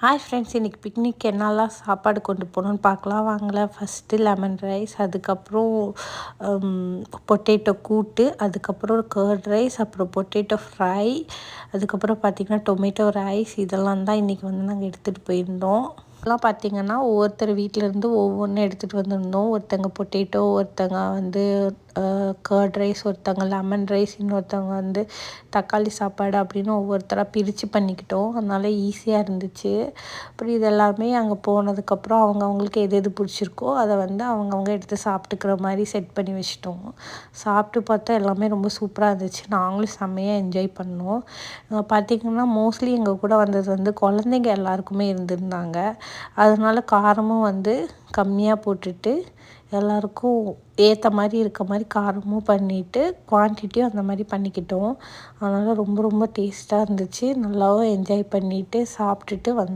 Hi friends, இன்றைக்கி picnic என்னெல்லாம் சாப்பாடு கொண்டு போகணுன்னு பார்க்கலாம் வாங்கல. ஃபஸ்ட்டு லெமன் ரைஸ், அதுக்கப்புறம் பொட்டேட்டோ கூட்டு, அதுக்கப்புறம் கர்ட் ரைஸ், அப்புறம் பொட்டேட்டோ ஃப்ரை, அதுக்கப்புறம் பார்த்திங்கன்னா டொமேட்டோ ரைஸ். இதெல்லாம் தான் இன்றைக்கி நாங்கள் எடுத்துகிட்டு போயிருந்தோம். இதெல்லாம் பார்த்திங்கன்னா ஒவ்வொருத்தர் வீட்டிலேருந்து ஒவ்வொன்று எடுத்துகிட்டு வந்திருந்தோம். ஒருத்தங்க பொட்டேட்டோ, ஒருத்தங்க கர்ட் ரைஸ், ஒருத்தங்க லெமன் ரைஸ், இன்னொருத்தவங்க தக்காளி சாப்பாடு அப்படின்னு ஒவ்வொருத்தராக பிரித்து பண்ணிக்கிட்டோம். அதனால் ஈஸியாக இருந்துச்சு. அப்புறம் இது எல்லாமே அங்கே போனதுக்கப்புறம் அவங்களுக்கு எது பிடிச்சிருக்கோ அதை அவங்கவுங்க எடுத்து சாப்பிட்டுக்கிற மாதிரி செட் பண்ணி வச்சிட்டோம். சாப்பிட்டு பார்த்தா எல்லாமே ரொம்ப சூப்பராக இருந்துச்சு. நாங்களும் செம்மையாக என்ஜாய் பண்ணோம். பார்த்திங்கன்னா மோஸ்ட்லி எங்கள் கூட வந்தது குழந்தைங்க எல்லாருக்குமே இருந்திருந்தாங்க. அதனால் காரமும் கம்மியாக போட்டுட்டு எல்லாருக்கும் ஏற்ற மாதிரி இருக்க மாதிரி காரமும் பண்ணிவிட்டு குவான்டிட்டியும் அந்த மாதிரி பண்ணிக்கிட்டோம். அதனால் ரொம்ப ரொம்ப டேஸ்ட்டாக இருந்துச்சு. நல்லாவும் என்ஜாய் பண்ணிவிட்டு சாப்பிட்டுட்டு